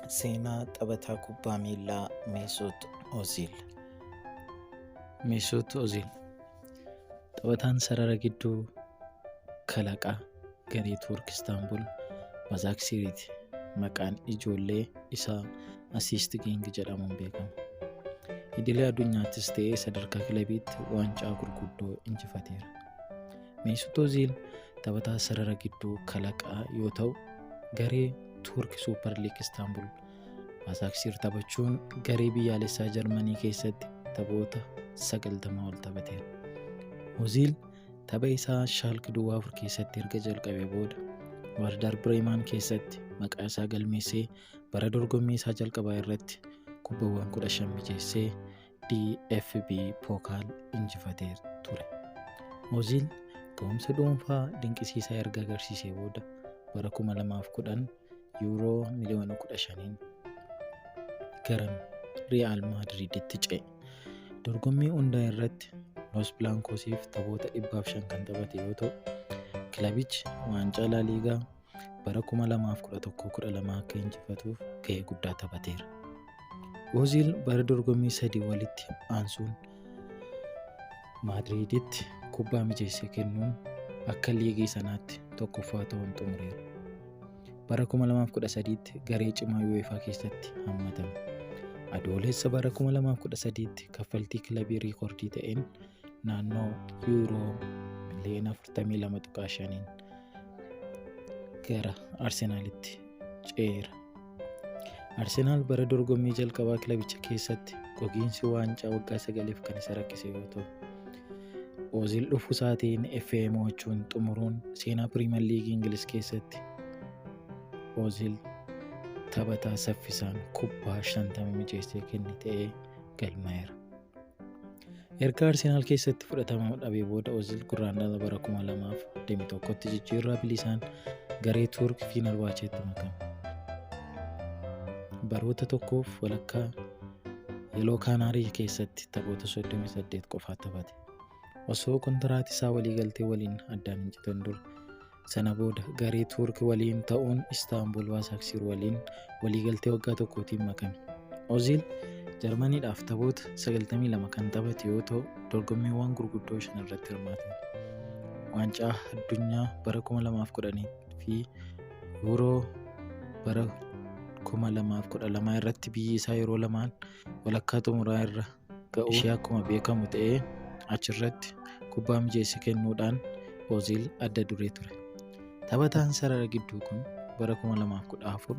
Seenaa taphataa kubbaa miilaa Mesut Ozil. Mesut Ozil taphataan sarara gidduu kalaqaa garee Turk Istaanbul Basaksehir'ti. Maqaan ijoollee isaa Assist King jedhamuun beekama. Idilee addunyaattis ta'ee sadarkaa kilabiitti waancaa gurguddoo injifateera. Mesut Ozil taphataa sarara gidduu kalaqaa yoo ta'u, garee Turk Super League Istanbul Basaksehir taphachuun garee biyyaalessaa Jarmanii keessatti taphoota 90 ol taphateera. Ozil tapha isaa Schalke 4 keessatti erga jalqabee booda Werder Bremen keessatti maqaa isaa galmeessee bara dorgommii isaa jalqabaa irratti kubbaawwan 15 mijeessee DFB Pokaal injifatee ture. Ozil ga'umsa dhuunfaa dinqisiisaa erga agarsiisee booda bara 2010 Euro miliyoona 15 gara Real Madriditti ce'e. Dorgommii hundaa irratti Los Blancosiif taphoota 500 kan taphate yoo ta'u, kilabichi waancaa La Ligaa bara 2011-12 akka injifatuuf gahee guddaa taphateera. Ozil bara dorgommii 3 walitti aansuun Madriditti kubbaa mijeessee kennuun akka liigii sanaatti tokkoffaa ta'uun xumureera. Bara 2013tti garee cimaa UEFA keessatti hammatame. Adoolessa bara 2013tti kaffaltii kilabii riikoordii ta'een naannoo Euro miliyoona 42.5 gara Arsenaalitti ce'eera. Arsenaal bara dorgommii jalqabaa kilabicha keessatti gogiinsi waancaa waggaa 9f kan isa rakkise yoo ta'u, Ozil dhufuu isaatiin FA mo'achuun xumuruun seenaa Piriimeer Liigii Ingiliz keessatti Ozil taphataa saffisaan kubbaa 50 mijeessee kenne ta'ee galmaa'eera. Erga Arsenaal keessatti fudhatama dhabee booda Ozil gurraandhala bara 2021tti jijjiirraa bilisaan garee Turk Fenerbahceetti makame. Baroota tokkoof walakkaa Yeloo Kaanaarii keessatti taphoota 38 qofaa taphate. Osoo kontiraatii isaa waliigaltee waliin addaan hin citin dura sana booda garee Turk waliin ta'uun Istaanbul Basaksehir waliin waliigaltee waggaa tokkootiin makame. Ozil Jarmaniidhaaf taphoota 92 kan taphate yoo ta'u, dorgommiiwwan gurguddoo 5 irratti hirmaate. Waancaa addunyaa bara 2010 fi Euro bara 2012 irratti biyyi isaa yeroo lamaan walakkaa xumuraa irra ga'uu ishee akkuma beekamu ta'ee achirratti kubbaa mijeessee kennuudhaan Ozil adda duree ture. Taphataan sarara gidduu kun bara 2014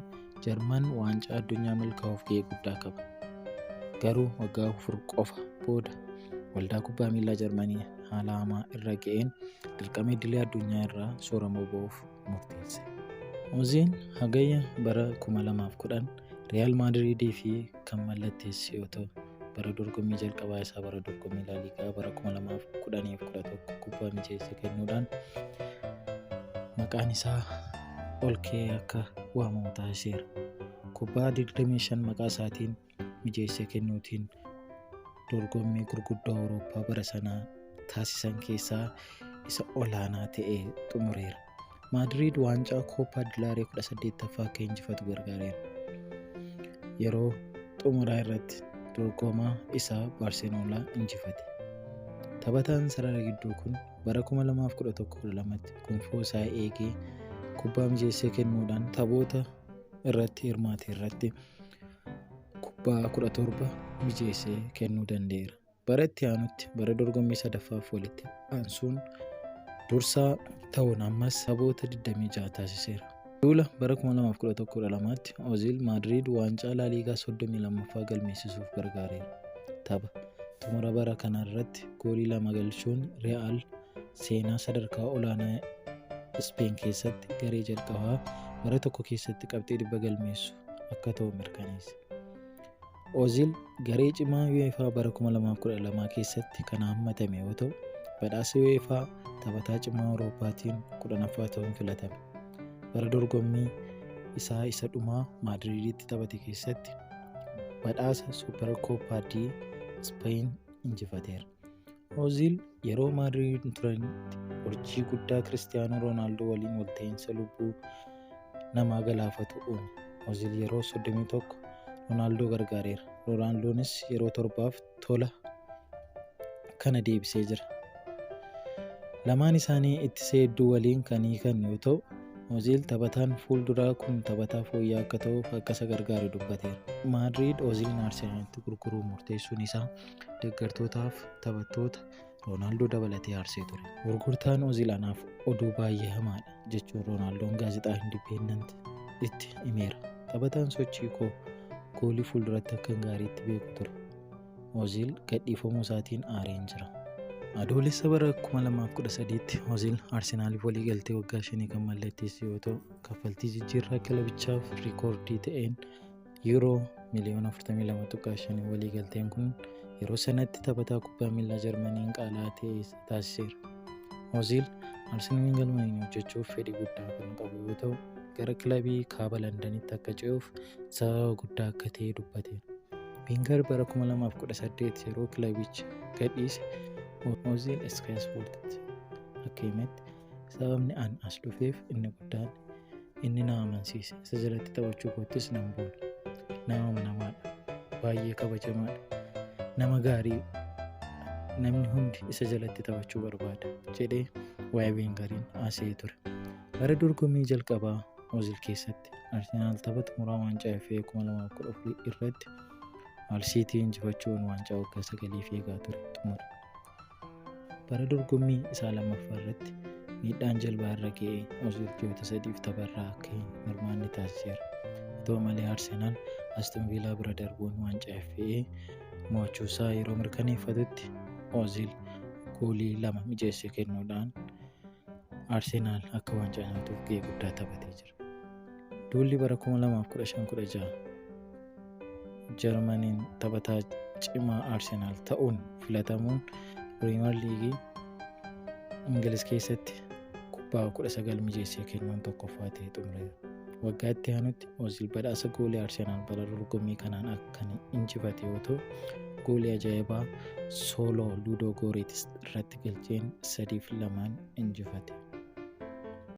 Jarman waancaa addunyaa milkaa'uuf gahee guddaa qaba. Garuu waggaa 4 qofa booda waldaa kubbaa miilaa Jarmanii haala hamaa irra ga'een dirqama idilee addunyaa irraa soorama ba'uuf murteesse. Ozil hagayya bara 2010 Real Madridii fi kan mallatteesse yoo ta'u, bara dorgommii jalqabaa isaa bara dorgommii La Ligaa bara 2010-11 kubbaa mijeessee kennuudhaan maqaan isaa ol ka'ee akka waamamu taasiseera. Kubbaa 25 maqaa isaatiin mijeessee kennuutiin dorgommii gurguddoo Awurooppaa bara sanaa taasisan keessaa isa olaanaa ta'ee xumureera. Madrid waancaa Copa del Rey 18ffaa akka injifatu gargaareera. Yeroo xumuraa irratti dorgomaa isaa Barseloonaa injifate. Taphataan sarara gidduu kun bara 2011-12tti gonfoo isaa eegee kubbaa mijeessee kennuudhaan taphoota irratti hirmaate irratti kubbaa 17 mijeessee kennuu danda'eera. Bara itti aanutti bara dorgommii 3ffaaf walitti aansuun dursaa ta'uun ammas taphoota 26 taasiseera. Duula bara 2011-12tti Ozil Madrid waancaa La Ligaa 32ffaa galmeessisuuf gargaareera. Tapha xumura bara kana irratti goolii 2 galchuun Real seenaa sadarkaa olaanaa Speen keessatti garee jalqabaa bara tokko keessatti qabxii 100 galmeessu akka ta'u mirkaneesse. Ozil garee cimaa UEFA bara 2012 keessatti kan hammatame yoo ta'u, badhaasa UEFA taphataa cimaa Awurooppaatiin 10ffaa ta'uun filatame. Bara dorgommii isaa isa dhumaa Madriditti taphate keessatti badhaasa Super Copa de Spain injifateera. Ozil yeroo Madrid turanitti urjii guddaa Cristiano Ronaldo waliin walta'iinsa lubbuu namaa galaafatu uume. Oozil yeroo 31 Roonaaldoo gargaareera. Roonaaldoonis yeroo 7 tola kana deebisee jira. Lamaan isaanii ittisa hedduu waliin kan hiikan yoo ta'u, Oozil taphataan fuulduraa kun taphataa fooyya'aa akka ta'uuf akka isa gargaare dubbateera. Maadriid Oozilin Arsenaalitti gurguruu murteessuun isaa deeggartootaaf taphattoota Roonaaldoo dabalatee aarsee ture. Gurgurtaan Oozil anaaf oduu baay'ee hamaadha jechuun Roonaaldoon gaazexaa Indipendent itti himeera. Taphataan sochii koo goolii fuulduratti akka gaariitti beeku ture. Oozil gadhiifamuu isaatiin aareen jira. Adoolessa bara 2013tti Oozil Arsenaaliif waliigaltee waggaa 5 kan mallatteesse yoo ta'u, kaffaltii jijjiirraa kilabichaaf riikoordii ta'een €42.5 miliyoona waliigalteen kun yeroo sanatti taphataa kubbaa miilaa Jarmaniin qaala'aa ta'e taasiseera. Oozil Arsenaaliin galmanii hojjechuuf fedhii guddaa kan qabu yoo ta'u, gara kilabii kaaba Londanitti akka ce'uuf sababa guddaa akka ta'e dubbateera. Wenger bara 2018 yeroo kilabicha gadhiise Oozil Sky Sportitti akka himetti sababni an as dhufeef inni guddaan inni na amansiise. Isa jalatti taphachuu koottis nan boona. Nama amanamaadha. Baay'ee kabajamaadha. Nama gaarii namni hundi isa jalatti taphachuu barbaada jedhee waa'ee Wengeriin haasa'ee ture. Bara dorgommii jalqabaa Oozil keessatti Arsenaal tapha xumuraa waancaa FA 2014 irratti Hull City injifachuun waancaa waggaa 9 eegaa ture xumure. Bara dorgommii isaa lammaffaa irratti miidhaan jalbaa irra ga'ee Oozil ji'oota 3 tapharraa akka hin hirmaanne taasiseera. Haa ta'u malee Arsenaal Aston Villa bira darbuun waancaa FA mo'achuusaa yeroo mirkaneeffatutti Oozil goolii 2 mijeessee kennuudhaan Arsenaal akka waancaa nyaatuuf gahee guddaa taphatee jira. Duulli bara 2015-16 Jarmaniin taphataa cimaa Arsenaal ta'uun filatamuun Piriimiyer Liigii Ingiliz keessatti kubbaa 19 mijeessee kennuun tokkoffaa ta'ee xumureera. Waggaa itti aanutti Oozil badhaasa goolii Arsenaal bara dorgommii kanaan akka injifate yoo ta'u, goolii ajaa'ibaa sooloo Luudoo Goreetz irratti galcheen 3-2 injifate.